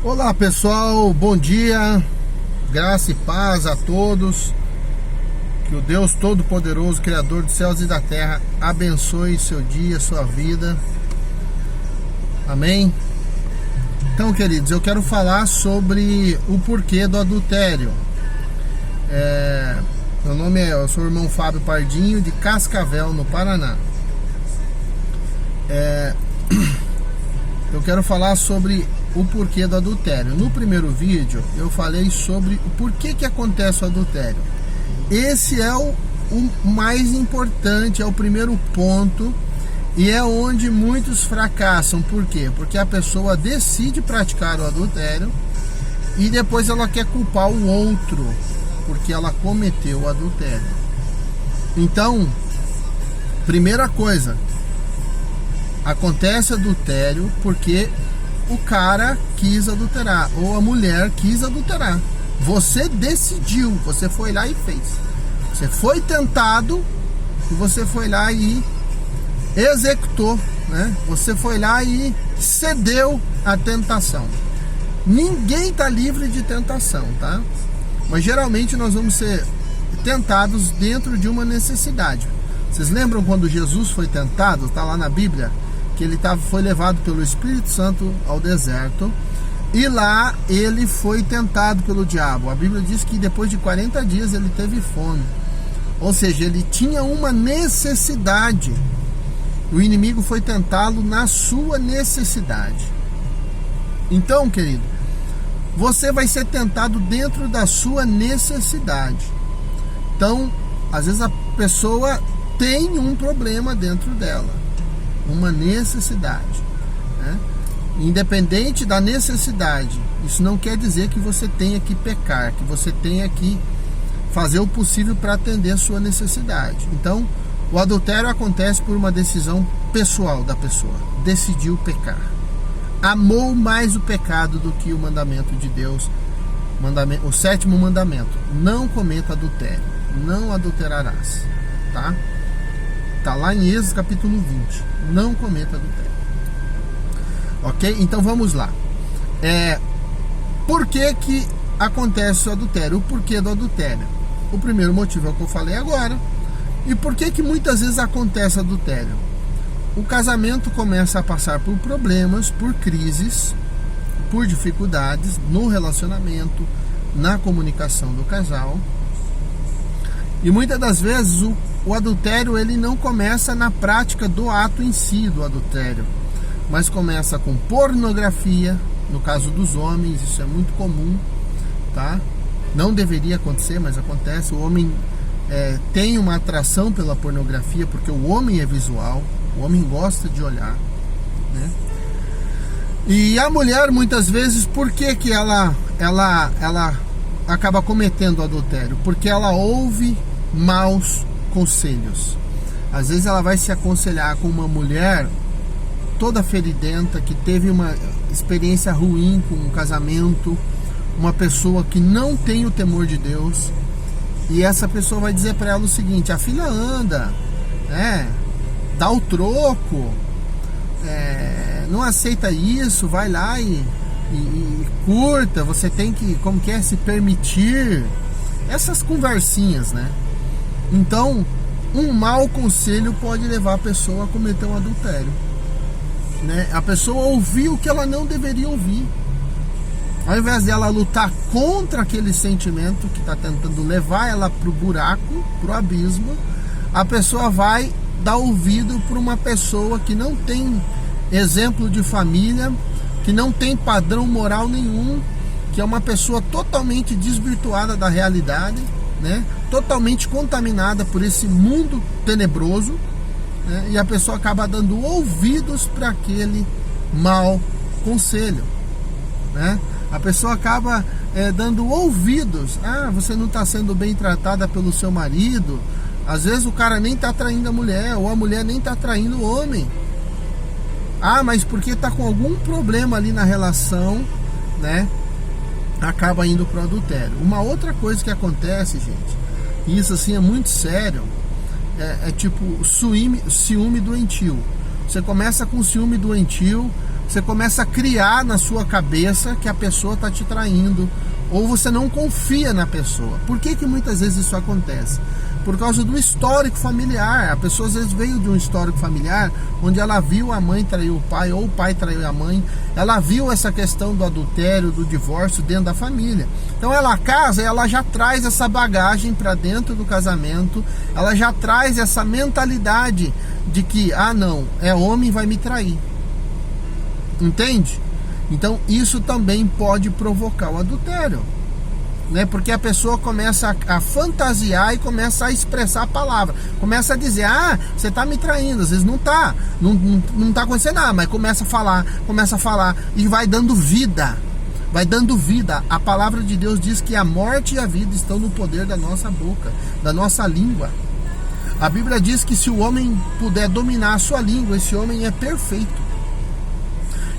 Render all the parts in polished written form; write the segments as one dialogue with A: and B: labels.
A: Olá pessoal, bom dia, graça e paz a todos. Que o Deus Todo-Poderoso, Criador dos céus e da terra, abençoe seu dia, sua vida. Amém? Então, queridos, eu quero falar sobre o porquê do adultério. Eu sou o irmão Fábio Pardinho, de Cascavel, no Paraná. Eu quero falar sobre o porquê do adultério. No primeiro vídeo eu falei sobre o porquê que acontece o adultério. Esse é o mais importante, é o primeiro ponto, e é onde muitos fracassam. Por quê? Porque a pessoa decide praticar o adultério e depois ela quer culpar o outro porque ela cometeu o adultério. Então, primeira coisa, acontece adultério porque o cara quis adulterar, ou a mulher quis adulterar. Você decidiu, você foi lá e fez. Você foi tentado e você foi lá e executou, né? Você foi lá e cedeu à tentação. Ninguém está livre de tentação, tá? Mas geralmente nós vamos ser tentados dentro de uma necessidade. Vocês lembram quando Jesus foi tentado? Está lá na Bíblia que ele foi levado pelo Espírito Santo ao deserto, e lá ele foi tentado pelo diabo. A Bíblia diz que depois de 40 dias ele teve fome, ou seja, ele tinha uma necessidade. O inimigo foi tentá-lo na sua necessidade. Então, querido, você vai ser tentado dentro da sua necessidade. Então, às vezes a pessoa tem um problema dentro dela, uma necessidade, né? Independente da necessidade, isso não quer dizer que você tenha que pecar, que você tenha que fazer o possível para atender a sua necessidade. Então, o adultério acontece por uma decisão pessoal da pessoa. Decidiu pecar, amou mais o pecado do que o mandamento de Deus, o 7º mandamento: não cometa adultério, não adulterarás, tá? Está lá em Êxodo capítulo 20. Não cometa adultério. Ok? Então vamos lá. Por que acontece o adultério? O porquê do adultério? O primeiro motivo é o que eu falei agora. E por que muitas vezes acontece adultério? O casamento começa a passar por problemas, por crises, por dificuldades no relacionamento, na comunicação do casal. E muitas das vezes o adultério ele não começa na prática do ato em si do adultério, mas começa com pornografia. No caso dos homens, isso é muito comum, tá? Não deveria acontecer, mas acontece. O homem tem uma atração pela pornografia porque o homem é visual, o homem gosta de olhar, né? E a mulher, muitas vezes, por que ela acaba cometendo adultério? Porque ela ouve maus conselhos. Às vezes ela vai se aconselhar com uma mulher toda feridenta, que teve uma experiência ruim com um casamento, uma pessoa que não tem o temor de Deus, e essa pessoa vai dizer para ela o seguinte: a filha anda, dá o troco, não aceita isso, vai lá e curta, você tem que, se permitir. Essas conversinhas, né? Então, um mau conselho pode levar a pessoa a cometer um adultério, né? A pessoa ouviu o que ela não deveria ouvir. Ao invés dela lutar contra aquele sentimento que está tentando levar ela para o buraco, para o abismo, a pessoa vai dar ouvido para uma pessoa que não tem exemplo de família, que não tem padrão moral nenhum, que é uma pessoa totalmente desvirtuada da realidade, né? Totalmente contaminada por esse mundo tenebroso, né? E a pessoa acaba dando ouvidos para aquele mau conselho, né? A pessoa acaba dando ouvidos. Você não está sendo bem tratada pelo seu marido. Às vezes o cara nem está traindo a mulher, ou a mulher nem está traindo o homem. Mas porque está com algum problema ali na relação, né? Acaba indo para o adultério. Uma outra coisa que acontece, gente, e isso assim é muito sério, tipo ciúme doentio. Você começa com ciúme doentio, você começa a criar na sua cabeça que a pessoa está te traindo, ou você não confia na pessoa. Por que que muitas vezes isso acontece? Por causa do histórico familiar. A pessoa às vezes veio de um histórico familiar onde ela viu a mãe trair o pai, ou o pai traiu a mãe. Ela viu essa questão do adultério, do divórcio dentro da família. Então ela casa e ela já traz essa bagagem para dentro do casamento. Ela já traz essa mentalidade de que, não, é homem, vai me trair. Entende? Então isso também pode provocar o adultério, né? Porque a pessoa começa a fantasiar e começa a expressar a palavra, começa a dizer, você está me traindo. Às vezes não está acontecendo nada, mas começa a falar e vai dando vida. A palavra de Deus diz que a morte e a vida estão no poder da nossa boca, da nossa língua. A Bíblia diz que se o homem puder dominar a sua língua, esse homem é perfeito.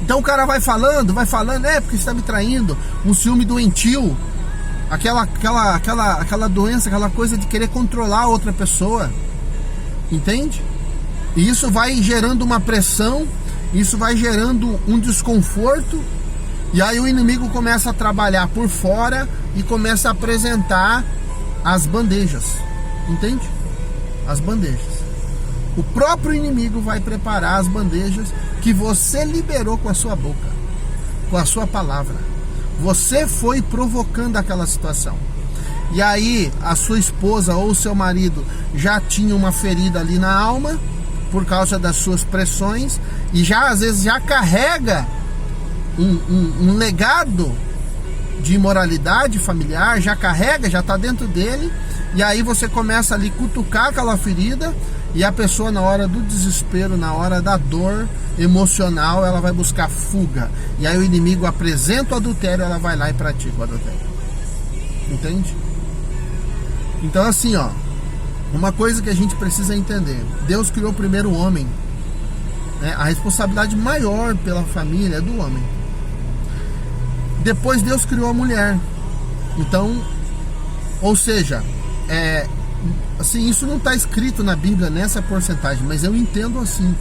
A: Então o cara vai falando, porque você está me traindo, um ciúme doentio, aquela doença, aquela coisa de querer controlar a outra pessoa, entende? E isso vai gerando uma pressão, isso vai gerando um desconforto, e aí o inimigo começa a trabalhar por fora e começa a apresentar as bandejas, entende? As bandejas. O próprio inimigo vai preparar as bandejas que você liberou com a sua boca, com a sua palavra. Você foi provocando aquela situação. E aí a sua esposa ou o seu marido já tinha uma ferida ali na alma por causa das suas pressões, e já às vezes já carrega um legado de imoralidade familiar, já está dentro dele. E aí você começa ali a cutucar aquela ferida, e a pessoa, na hora do desespero, na hora da dor emocional, ela vai buscar fuga. E aí o inimigo apresenta o adultério, ela vai lá e pratica o adultério. Entende? Então assim, uma coisa que a gente precisa entender: Deus criou primeiro o homem, né? A responsabilidade maior pela família é do homem. Depois Deus criou a mulher. Então, ou seja, assim, isso não está escrito na Bíblia nessa porcentagem, mas eu entendo assim,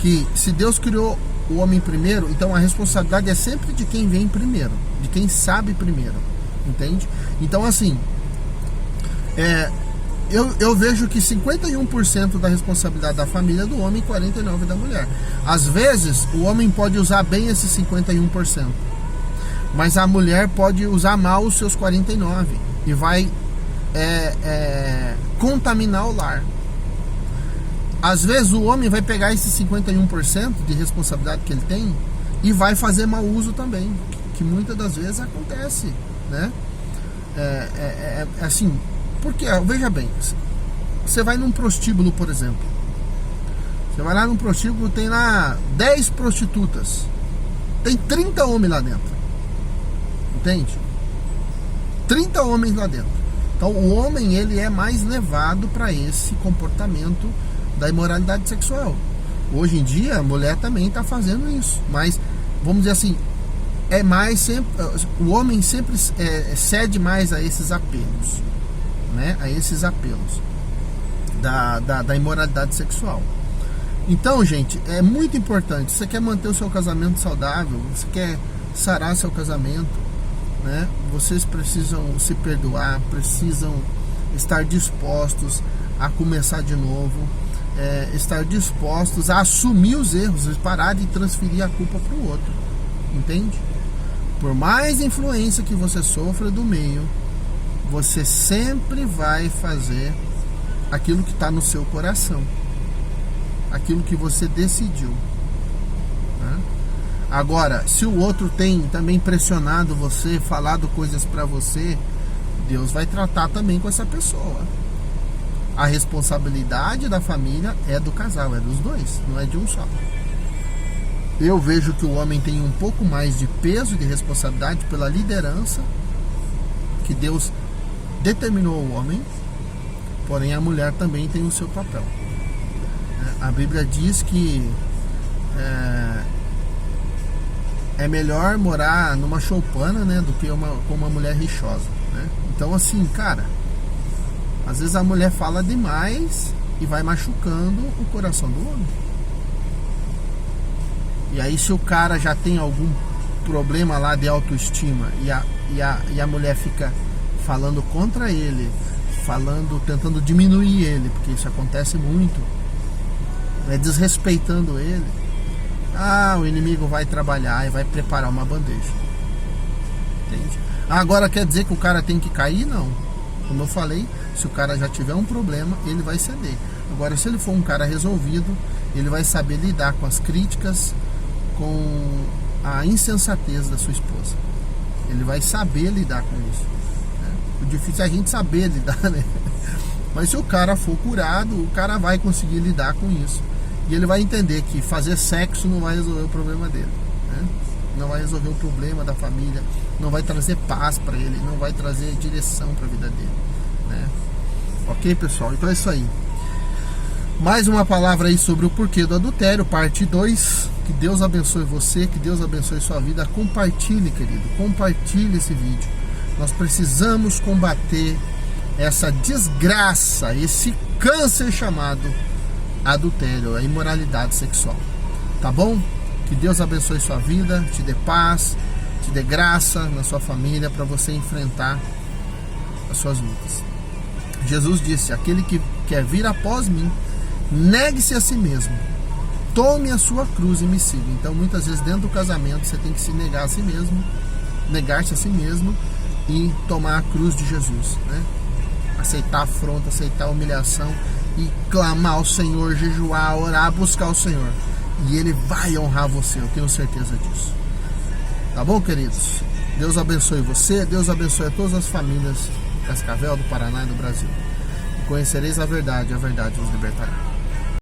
A: que se Deus criou o homem primeiro, então a responsabilidade é sempre de quem vem primeiro, de quem sabe primeiro, entende? Então assim, eu vejo que 51% da responsabilidade da família é do homem e 49% da mulher. Às vezes o homem pode usar bem esses 51%, mas a mulher pode usar mal os seus 49% e vai contaminar o lar. Às vezes o homem vai pegar esses 51% de responsabilidade que ele tem e vai fazer mau uso também, que muitas das vezes acontece, né? Assim, porque, veja bem, você vai num prostíbulo, por exemplo, você vai lá num prostíbulo, tem lá 10 prostitutas, tem 30 homens lá dentro, entende? 30 homens lá dentro. Então o homem, ele é mais levado para esse comportamento da imoralidade sexual. Hoje em dia a mulher também está fazendo isso, mas vamos dizer assim, o homem sempre cede mais a esses apelos, né? A esses apelos da imoralidade sexual. Então, gente, é muito importante. Você quer manter o seu casamento saudável, você quer sarar seu casamento, né? Vocês precisam se perdoar, precisam estar dispostos a começar de novo, estar dispostos a assumir os erros, parar de transferir a culpa para o outro, entende? Por mais influência que você sofra do meio, você sempre vai fazer aquilo que está no seu coração, aquilo que você decidiu, né? Agora, se o outro tem também pressionado você, falado coisas para você, Deus vai tratar também com essa pessoa. A responsabilidade da família é do casal, é dos dois, não é de um só. Eu vejo que o homem tem um pouco mais de peso, de responsabilidade pela liderança que Deus determinou ao homem, porém a mulher também tem o seu papel. A Bíblia diz que é melhor morar numa choupana, né, do que com uma mulher rixosa, né? Então assim, cara, às vezes a mulher fala demais e vai machucando o coração do homem. E aí se o cara já tem algum problema lá de autoestima e a mulher fica falando contra ele, tentando diminuir ele, porque isso acontece muito, desrespeitando ele, o inimigo vai trabalhar e vai preparar uma bandeja. Entende? Agora quer dizer que o cara tem que cair? Não. Como eu falei, se o cara já tiver um problema, ele vai ceder. Agora, se ele for um cara resolvido, ele vai saber lidar com as críticas, com a insensatez da sua esposa. Ele vai saber lidar com isso, né? O difícil é a gente saber lidar, né? Mas se o cara for curado, o cara vai conseguir lidar com isso. E ele vai entender que fazer sexo não vai resolver o problema dele, né? Não vai resolver o problema da família, não vai trazer paz para ele, não vai trazer direção para a vida dele, né? Ok, pessoal? Então é isso aí. Mais uma palavra aí sobre o porquê do adultério, parte 2. Que Deus abençoe você, que Deus abençoe sua vida. Compartilhe, querido, compartilhe esse vídeo. Nós precisamos combater essa desgraça, esse câncer chamado adultério, a imoralidade sexual. Tá bom? Que Deus abençoe sua vida, te dê paz, te dê graça na sua família para você enfrentar as suas lutas. Jesus disse: aquele que quer vir após mim, negue-se a si mesmo, tome a sua cruz e me siga. Então muitas vezes dentro do casamento você tem que se negar a si mesmo, negar-se a si mesmo e tomar a cruz de Jesus, né? Aceitar a afronta, aceitar a humilhação e clamar ao Senhor, jejuar, orar, buscar o Senhor, e Ele vai honrar você, eu tenho certeza disso. Tá bom, queridos? Deus abençoe você, Deus abençoe a todas as famílias de Cascavel, do Paraná e do Brasil. Conhecereis a verdade vos libertará.